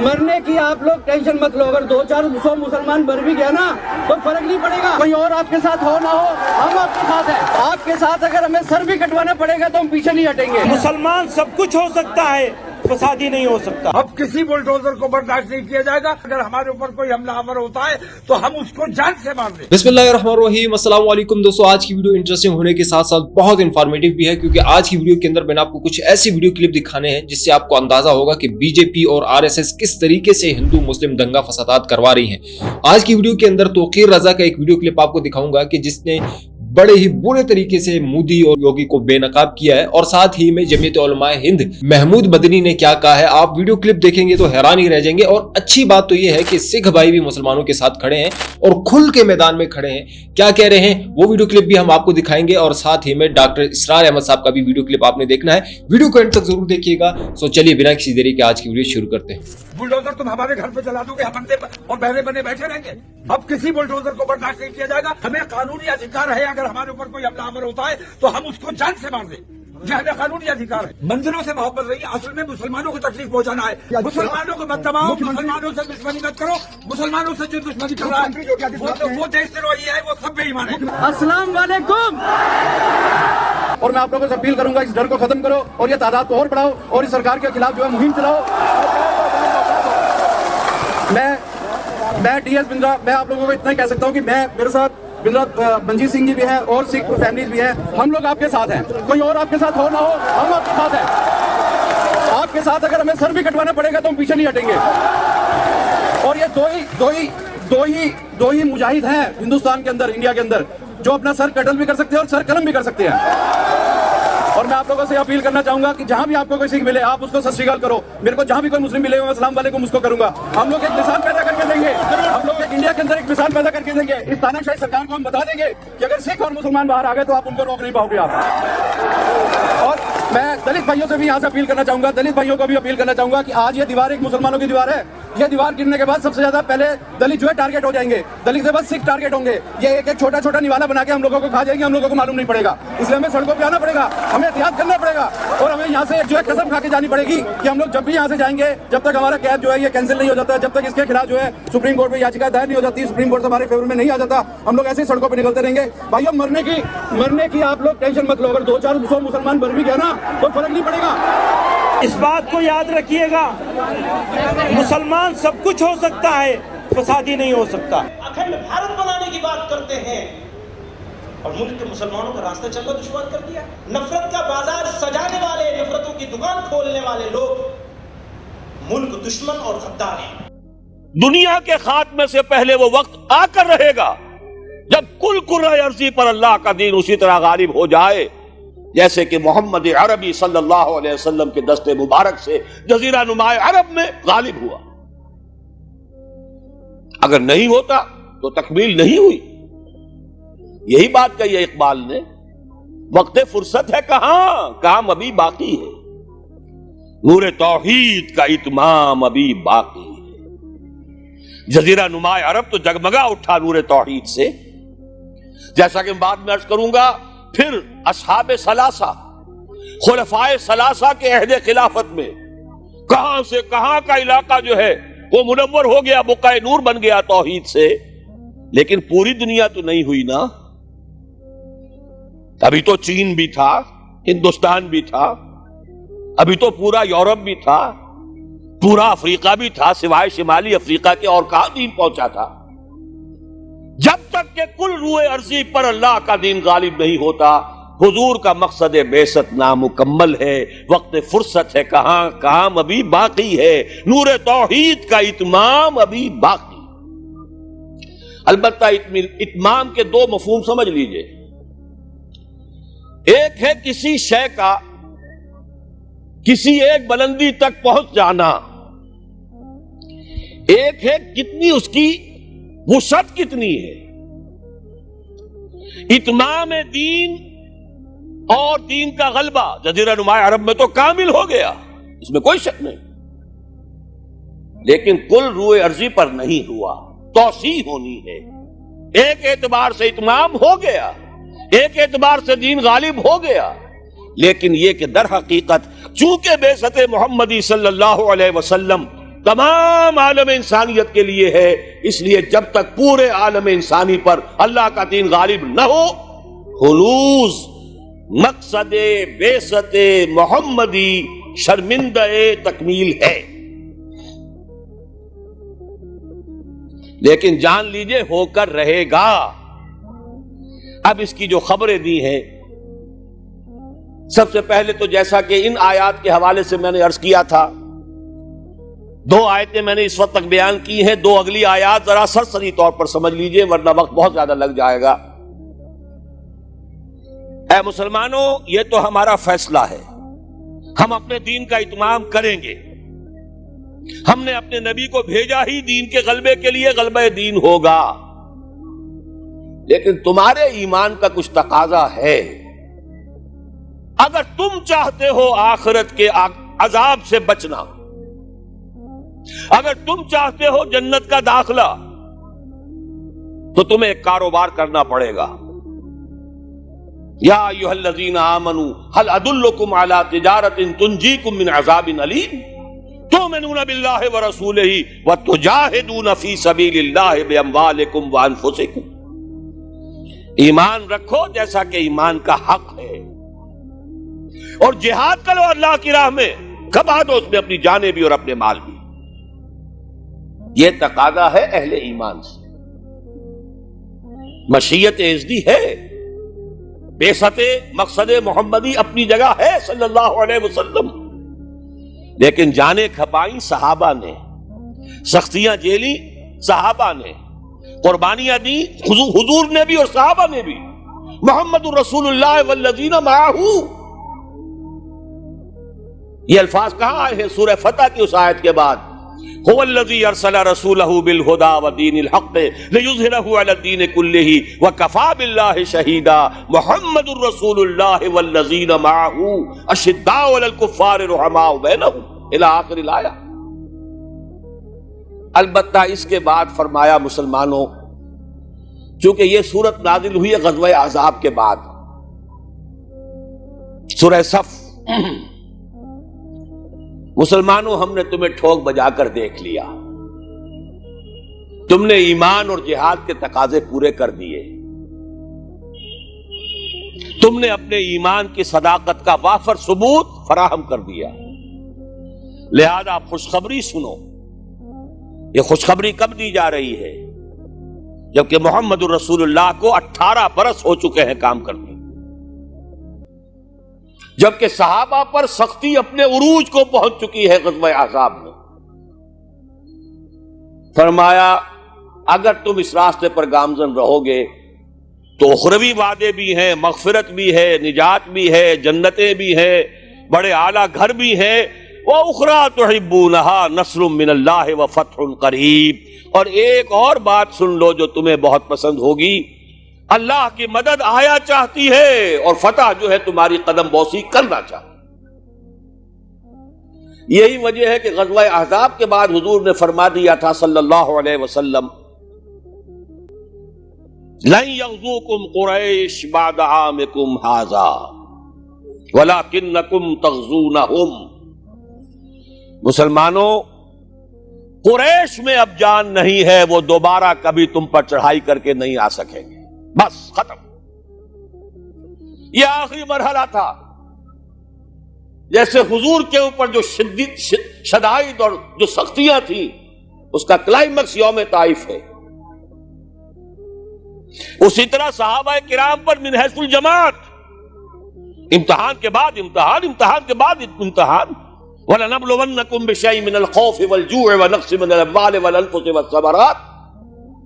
मरने की आप लोग टेंशन मत लो, अगर 200-400 मुसलमान मर भी गया ना तो फर्क नहीं पड़ेगा, कोई और आपके साथ हो ना हो, हम आपके साथ हैं। आपके साथ अगर हमें सर भी कटवाना पड़ेगा तो हम पीछे नहीं हटेंगे। मुसलमान सब कुछ हो सकता है, फसादी नहीं हो सकता। अब किसी बुलडोजर को बर्दाश्त नहीं किया जाएगा। अगर हमारे ऊपर कोई हमलावर होता है तो हम उसको जान से मार दें। बिस्मिल्लाहिर्रहमानिर्रहीम, अस्सलाम वालेकुम दोस्तों। आज की वीडियो इंटरेस्टिंग होने के साथ साथ बहुत इंफॉर्मेटिव भी है, क्योंकि आज की वीडियो के अंदर मैंने आपको कुछ ऐसी वीडियो क्लिप दिखाने हैं जिससे आपको अंदाजा होगा कि बीजेपी और आरएसएस किस तरीके से हिंदू मुस्लिम दंगा फसादात करवा रही हैं। आज की वीडियो के अंदर तौकीर रजा का एक वीडियो क्लिप आपको दिखाऊंगा कि जिसने बड़े ही बुरे तरीके से मोदी और योगी को बेनकाब किया है, और साथ ही में जमीयत उलमाए हिंद महमूद मदनी ने क्या कहा है। आप वीडियो क्लिप देखेंगे तो हैरान ही रह जाएंगे। और अच्छी बात तो यह है कि सिख भाई भी मुसलमानों के साथ खड़े हैं और खुल के मैदान में खड़े हैं। क्या कह रहे हैं वो वीडियो क्लिप भी हम आपको दिखाएंगे, और साथ ही में डॉक्टर इसरार अहमद साहब का भी वीडियो क्लिप आपने देखना है। वीडियो को एंड तक जरूर देखिएगा। सो चलिए बिना किसी देरी के आज की वीडियो शुरू करते हैं। बुलडोजर तुम हमारे घर पे चला दोगे, हम बंदे और बहरे बने बैठे रहेंगे। अब किसी बुलडोजर को बर्दाश्त नहीं किया जाएगा। हमें कानूनी अधिकार है, अगर हमारे ऊपर कोई हमलावर होता है तो हम उसको जान से मार दें। यह हमें कानूनी अधिकार है। मंदिरों से मोहब्बत रही, असल में मुसलमानों को तकलीफ पहुंचाना है। मुसलमानों को मत दबाओ, मुसलमानों से दुश्मनी मत करो। मुसलमानों से जो दुश्मनी कर रहा है वो देश से रोई है, वो सब बेईमान है। अस्सलाम वालेकुम। और मैं आप लोगों से अपील करूंगा, इस डर को खत्म करो और ये तादाद को और बढ़ाओ और इस सरकार के खिलाफ जो है मुहिम चलाओ। मैं टीएस बिंद्रा, मैं आप लोगों को इतना ही कह सकता हूँ कि मेरे साथ बिंद्रा मंजीत सिंह जी भी है और सिख फैमिलीज भी है। हम लोग आपके साथ हैं, कोई और आपके साथ हो ना हो, हम आपके साथ हैं। आपके साथ अगर हमें सर भी कटवाना पड़ेगा तो हम पीछे नहीं हटेंगे। और ये दो ही मुजाहिद हैं हिंदुस्तान के अंदर, इंडिया के अंदर, जो अपना सर कटल भी कर सकते हैं और सर कलम भी कर सकते हैं। और मैं आप लोगों से अपील करना चाहूंगा कि जहां भी आपको कोई सिख मिले आप उसको सत श्री अकाल करो। मेरे को जहां भी कोई मुस्लिम मिले मैं अस्सलाम वालेकुम उसको करूंगा। हम लोग एक मिसाल पैदा करके देंगे, हम लोग एक इंडिया के अंदर एक मिसाल पैदा करके देंगे। इस तानाशाही सरकार को हम बता देंगे कि अगर सिख और मुसलमान बाहर आ गए तो आप उनको रोक नहीं पाओगे आप। और मैं दलित भाइयों से भी यहाँ से अपील करना चाहूंगा, दलित भाइयों को भी अपील करना चाहूंगा कि आज ये दीवार एक मुसलमानों की दीवार है। ये दीवार गिरने के बाद सबसे ज्यादा पहले दलित जो है टारगेट हो जाएंगे, दलित के बाद सिख टारगेट होंगे। ये एक एक छोटा छोटा निवाला बना के हम लोगों को खा जाएंगे, हम लोगों को मालूम नहीं पड़ेगा। इसलिए हमें सड़कों पे आना पड़ेगा, हमें एहतियात करना पड़ेगा और हमें यहाँ से जो है कसम खा के जानी पड़ेगी कि हम लोग जब भी यहाँ से जाएंगे, जब तक हमारा कैद जो है ये कैंसिल नहीं हो जाता, जब तक इसके खिलाफ जो है सुप्रीम कोर्ट में याचिका दायर नहीं हो जाती, सुप्रीम कोर्ट से हमारे फेवर में नहीं आ जाता, हम लोग ऐसे ही सड़कों पर निकलते रहेंगे। भाइयों मरने की आप लोग टेंशन मत लो, अगर 200-400 मुसलमान मर भी गया ना तो फर्क नहीं पड़ेगा। इस बात को याद रखिएगा, मुसलमान सब कुछ हो सकता है, फसादी नहीं हो सकता। अखंड भारत बनाने की बात करते हैं और मुल्क के मुसलमानों का रास्ता चलना दुश्वार कर दिया। नफरत का बाजार सजाने वाले, नफरतों की दुकान खोलने वाले लोग मुल्क दुश्मन और गद्दार हैं। दुनिया के खात्मे से पहले वो वक्त आकर रहेगा जब कुल कुर्रा अर्ज़ी पर अल्लाह का दीन उसी तरह गालिब हो जाए जैसे कि मोहम्मद अरबी सल्लल्लाहु अलैहि वसल्लम के दस्ते मुबारक से जजीरा नुमाए अरब में गालिब हुआ। अगर नहीं होता तो तकमील नहीं हुई। यही बात कही है इकबाल ने, वक्त फुर्सत है कहां, काम अभी बाकी है। नूरे तौहीद का इत्माम अभी बाकी है। जजीरा नुमाए अरब तो जगमगा उठा नूरे तौहीद से, जैसा कि बाद में अर्ज करूंगा। फिर असहाबे सलासा, खुलफाए सलासा के अहदे खिलाफत में कहां से कहां का इलाका जो है वो मुनव्वर हो गया, बुक़ाए नूर बन गया तौहीद से। लेकिन पूरी दुनिया तो नहीं हुई ना। अभी तो चीन भी था, हिंदुस्तान भी था, अभी तो पूरा यूरोप भी था, पूरा अफ्रीका भी था, सिवाय शिमाली अफ्रीका के और कहां दीन पहुंचा था। जब तक के कुल रूए अर्जी पर अल्लाह का दीन गालिब नहीं होता, हुजूर का मकसद बेसत नामुकम्मल है। वक्त फुर्सत है कहां, काम अभी बाकी है। नूर तौहीद का इत्माम अभी बाकी। अलबत्ता इत्माम के दो मफहूम समझ लीजिए। एक है किसी शय का किसी एक बुलंदी तक पहुंच जाना, एक है कितनी उसकी वुसअत कितनी है। इत्माम दीन और दीन का गलबा जजीरा नुमाए अरब में तो कामिल हो गया, इसमें कोई शक नहीं। लेकिन कुल रूए अर्जी पर नहीं हुआ, तौसी होनी है। एक एतबार से इत्माम हो गया, एक एतबार से दीन गालिब हो गया। लेकिन यह कि दर हकीकत चूंकि बेसत मोहम्मदी सल्लल्लाहु अलैहि वसल्लम تمام عالم انسانیت کے لیے ہے. اس لیے جب تک پورے عالم انسانی پر اللہ کا دین غالب نہ ہو، خلوص مقصد بعثت محمدی شرمندہ تکمیل ہے. لیکن جان لیجئے ہو کر رہے گا. اب اس کی جو خبریں دی ہیں، سب سے پہلے تو جیسا کہ ان آیات کے حوالے سے میں نے عرض کیا تھا، 2 آیتیں میں نے اس وقت تک بیان کی ہیں. 2 اگلی آیات ذرا سرسری طور پر سمجھ لیجئے ورنہ وقت بہت زیادہ لگ جائے گا. اے مسلمانوں، یہ تو ہمارا فیصلہ ہے، ہم اپنے دین کا اتمام کریں گے. ہم نے اپنے نبی کو بھیجا ہی دین کے غلبے کے لیے، غلبہ دین ہوگا. لیکن تمہارے ایمان کا کچھ تقاضا ہے. اگر تم چاہتے ہو آخرت کے عذاب سے بچنا، اگر تم چاہتے ہو جنت کا داخلہ، تو تمہیں ایک کاروبار کرنا پڑے گا. یا ایھا الذین آمنوا هل ادلکم علی تجارۃ تنجیکم من عذاب علیم تؤمنون باللہ ورسولہ وتجاہدون فی سبیل اللہ باموالکم وانفسکم. ایمان رکھو جیسا کہ ایمان کا حق ہے، اور جہاد کرو اللہ کی راہ میں، کما دو اس میں اپنی جانیں بھی اور اپنے مال بھی. یہ تقاضا ہے اہل ایمان سے. مشیت ازدی ہے، بعثت مقصد محمدی اپنی جگہ ہے صلی اللہ علیہ وسلم. لیکن جانیں کھپائیں صحابہ نے، سختیاں جھیلی صحابہ نے، قربانیاں دی حضور نے بھی اور صحابہ نے بھی. محمد الرسول اللہ والذین معہ، یہ الفاظ کہاں آئے ہیں؟ سورہ فتح کی اس آیت کے بعد. هو الذی ارسل رسولہ بالہدی ودین الحق لیظہرہ علی الدین کلہ وکفی باللہ شہیدا. محمد الرسول اللہ والذین معہ اشداء علی الکفار رحماء بینہم الی آخر الآیہ. البتہ اس کے بعد فرمایا مسلمانوں، چونکہ یہ سورت نازل ہوئی ہے غزوہ احزاب کے بعد، سورہ صف. مسلمانوں، ہم نے تمہیں ٹھوک بجا کر دیکھ لیا، تم نے ایمان اور جہاد کے تقاضے پورے کر دیے، تم نے اپنے ایمان کی صداقت کا وافر ثبوت فراہم کر دیا. لہذا خوشخبری سنو. یہ خوشخبری کب دی جا رہی ہے؟ جبکہ محمد الرسول اللہ کو 18 برس ہو چکے ہیں کام کرتے، جبکہ صحابہ پر سختی اپنے عروج کو پہنچ چکی ہے. غزوہ احزاب میں فرمایا اگر تم اس راستے پر گامزن رہو گے تو اخروی وعدے بھی ہیں، مغفرت بھی ہے، نجات بھی ہے، جنتیں بھی ہیں، بڑے اعلیٰ گھر بھی ہیں. وَأُخْرَىٰ تُحِبُّونَهَا نَصْرٌ مِّنَ اللَّهِ وَفَتْحٌ قَرِيبٌ. اور ایک اور بات سن لو جو تمہیں بہت پسند ہوگی، اللہ کی مدد آیا چاہتی ہے اور فتح جو ہے تمہاری قدم بوسی کرنا چاہتی. یہی وجہ ہے کہ غزوہ احزاب کے بعد حضور نے فرما دیا تھا صلی اللہ علیہ وسلم، لن یغزوکم قریش بعد عامکم ھذا ولکنکم تغزونہم. مسلمانوں، قریش میں اب جان نہیں ہے، وہ دوبارہ کبھی تم پر چڑھائی کر کے نہیں آ سکیں گے. بس ختم. یہ آخری مرحلہ تھا. جیسے حضور کے اوپر جو شدائد اور جو سختیاں تھیں، اس کا کلائمیکس یوم طائف ہے، اسی طرح صحابہ کرام پر من حیث الجماعت امتحان کے بعد امتحان، امتحان کے بعد امتحان. وَلَنَبْلُوَنَّكُمْ بِشَيْءٍ مِّنَ الْخَوْفِ وَالْجُوعِ وَنَقْصٍ مِّنَ الْأَمْوَالِ وَالْأَنفُسِ وَالثَّمَرَاتِ.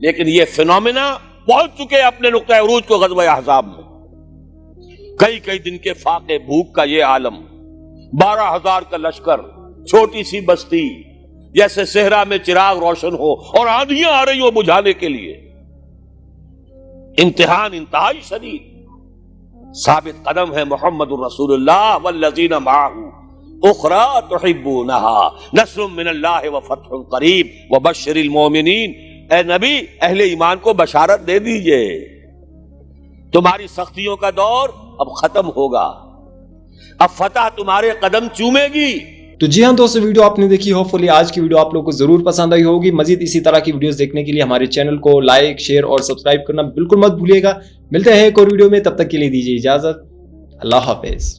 لیکن یہ فنومینا پہنچ چکے اپنے نقطہ عروج کو غزوہ احزاب میں. کئی دن کے فاقے بھوک کا یہ عالم، 12,000 کا لشکر، چھوٹی سی بستی، جیسے صحرا میں چراغ روشن ہو اور آندھیاں آ رہی ہو بجھانے کے لیے. امتحان انتہائی شدید. ثابت قدم ہے محمد الرسول اللہ والذین معہ اخری تحبونها نصر من اللہ وفتح قریب وبشر المومنین. اے نبی، اہل ایمان کو بشارت دے دیجئے، تمہاری سختیوں کا دور اب ختم ہوگا، اب فتح تمہارے قدم چومے گی. तो जी हाँ दोस्तों, वीडियो आपने देखी, होपफुली आज की वीडियो आप लोगों को जरूर पसंद आई होगी। मजीद इसी तरह की वीडियोस देखने के लिए हमारे चैनल को लाइक, शेयर और सब्सक्राइब करना बिल्कुल मत भूलिएगा। मिलते हैं एक और वीडियो में, तब तक के लिए दीजिए इजाजत। अल्लाह हाफिज।